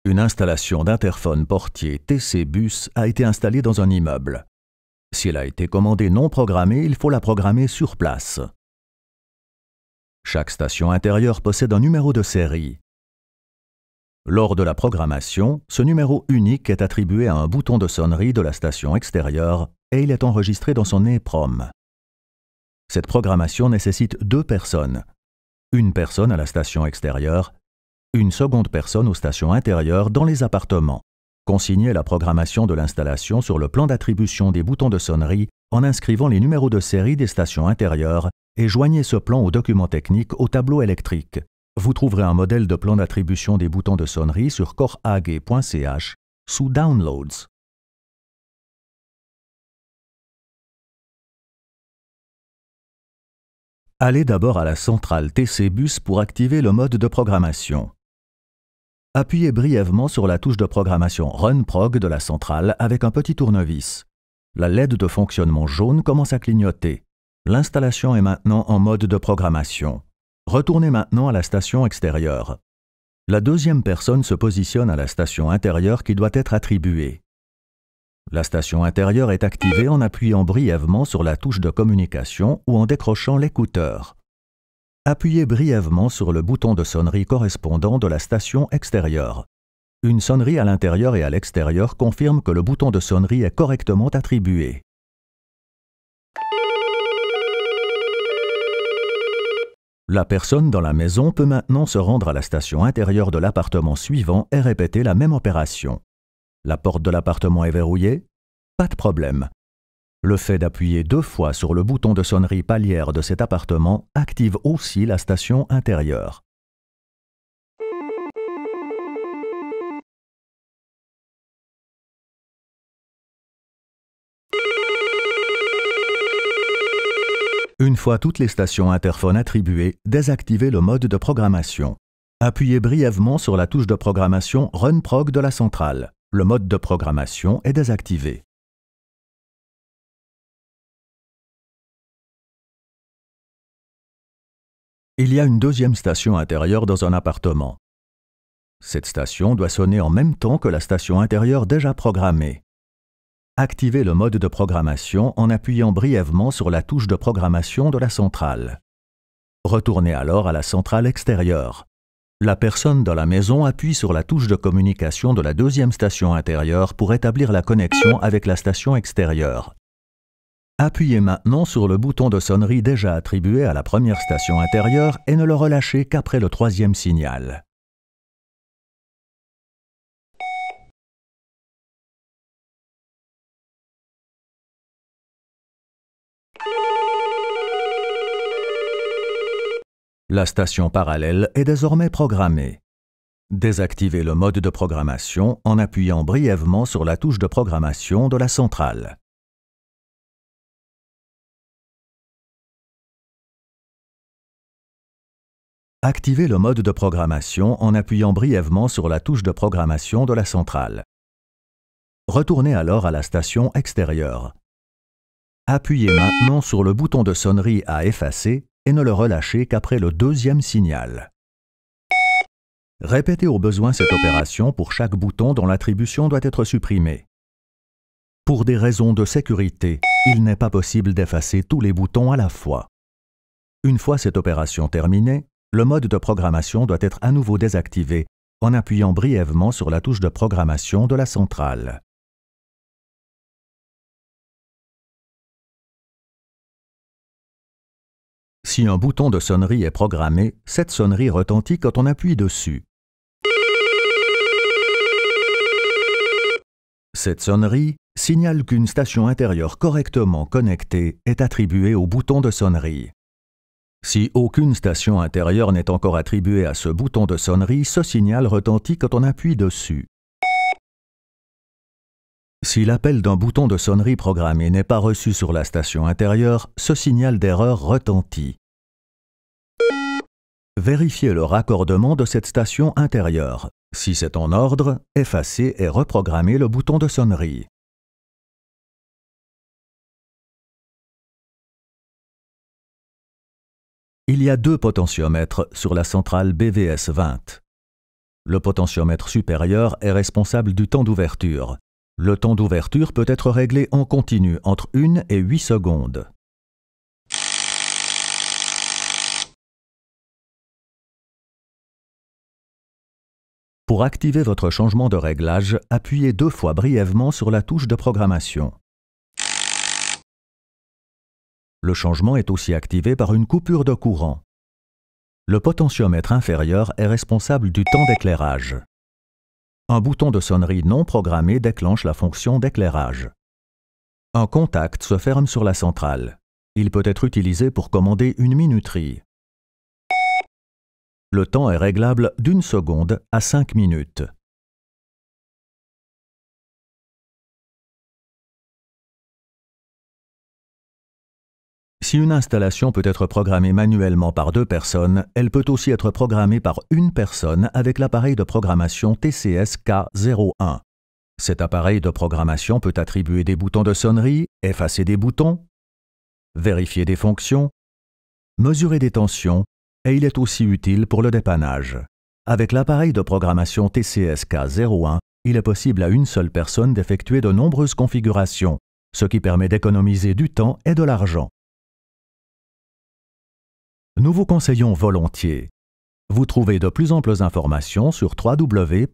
Une installation d'interphone portier TC Bus a été installée dans un immeuble. Si elle a été commandée non programmée, il faut la programmer sur place. Chaque station intérieure possède un numéro de série. Lors de la programmation, ce numéro unique est attribué à un bouton de sonnerie de la station extérieure et il est enregistré dans son EEPROM. Cette programmation nécessite 2 personnes. Une personne à la station extérieure, une seconde personne aux stations intérieures dans les appartements. Consignez la programmation de l'installation sur le plan d'attribution des boutons de sonnerie en inscrivant les numéros de série des stations intérieures et joignez ce plan au document technique au tableau électrique. Vous trouverez un modèle de plan d'attribution des boutons de sonnerie sur corag.ch sous Downloads. Allez d'abord à la centrale TC Bus pour activer le mode de programmation. Appuyez brièvement sur la touche de programmation Run Prog de la centrale avec un petit tournevis. La LED de fonctionnement jaune commence à clignoter. L'installation est maintenant en mode de programmation. Retournez maintenant à la station extérieure. La deuxième personne se positionne à la station intérieure qui doit être attribuée. La station intérieure est activée en appuyant brièvement sur la touche de communication ou en décrochant l'écouteur. Appuyez brièvement sur le bouton de sonnerie correspondant de la station extérieure. Une sonnerie à l'intérieur et à l'extérieur confirme que le bouton de sonnerie est correctement attribué. La personne dans la maison peut maintenant se rendre à la station intérieure de l'appartement suivant et répéter la même opération. La porte de l'appartement est verrouillée? Pas de problème. Le fait d'appuyer 2 fois sur le bouton de sonnerie palière de cet appartement active aussi la station intérieure. Une fois toutes les stations interphones attribuées, désactivez le mode de programmation. Appuyez brièvement sur la touche de programmation Run Prog de la centrale. Le mode de programmation est désactivé. Il y a une deuxième station intérieure dans un appartement. Cette station doit sonner en même temps que la station intérieure déjà programmée. Activez le mode de programmation en appuyant brièvement sur la touche de programmation de la centrale. Retournez alors à la centrale extérieure. La personne dans la maison appuie sur la touche de communication de la deuxième station intérieure pour établir la connexion avec la station extérieure. Appuyez maintenant sur le bouton de sonnerie déjà attribué à la première station intérieure et ne le relâchez qu'après le 3e signal. La station parallèle est désormais programmée. Désactivez le mode de programmation en appuyant brièvement sur la touche de programmation de la centrale. Activez le mode de programmation en appuyant brièvement sur la touche de programmation de la centrale. Retournez alors à la station extérieure. Appuyez maintenant sur le bouton de sonnerie à effacer et ne le relâchez qu'après le 2e signal. Répétez au besoin cette opération pour chaque bouton dont l'attribution doit être supprimée. Pour des raisons de sécurité, il n'est pas possible d'effacer tous les boutons à la fois. Une fois cette opération terminée, le mode de programmation doit être à nouveau désactivé en appuyant brièvement sur la touche de programmation de la centrale. Si un bouton de sonnerie est programmé, cette sonnerie retentit quand on appuie dessus. Cette sonnerie signale qu'une station intérieure correctement connectée est attribuée au bouton de sonnerie. Si aucune station intérieure n'est encore attribuée à ce bouton de sonnerie, ce signal retentit quand on appuie dessus. Si l'appel d'un bouton de sonnerie programmé n'est pas reçu sur la station intérieure, ce signal d'erreur retentit. Vérifiez le raccordement de cette station intérieure. Si c'est en ordre, effacez et reprogrammez le bouton de sonnerie. Il y a 2 potentiomètres sur la centrale BVS 20. Le potentiomètre supérieur est responsable du temps d'ouverture. Le temps d'ouverture peut être réglé en continu entre 1 et 8 secondes. Pour activer votre changement de réglage, appuyez 2 fois brièvement sur la touche de programmation. Le changement est aussi activé par une coupure de courant. Le potentiomètre inférieur est responsable du temps d'éclairage. Un bouton de sonnerie non programmé déclenche la fonction d'éclairage. Un contact se ferme sur la centrale. Il peut être utilisé pour commander une minuterie. Le temps est réglable d'1 seconde à 5 minutes. Si une installation peut être programmée manuellement par 2 personnes, elle peut aussi être programmée par une personne avec l'appareil de programmation TCS K01. Cet appareil de programmation peut attribuer des boutons de sonnerie, effacer des boutons, vérifier des fonctions, mesurer des tensions, et il est aussi utile pour le dépannage. Avec l'appareil de programmation TCS K01, il est possible à une seule personne d'effectuer de nombreuses configurations, ce qui permet d'économiser du temps et de l'argent. Nous vous conseillons volontiers. Vous trouvez de plus amples informations sur www.corage.ch.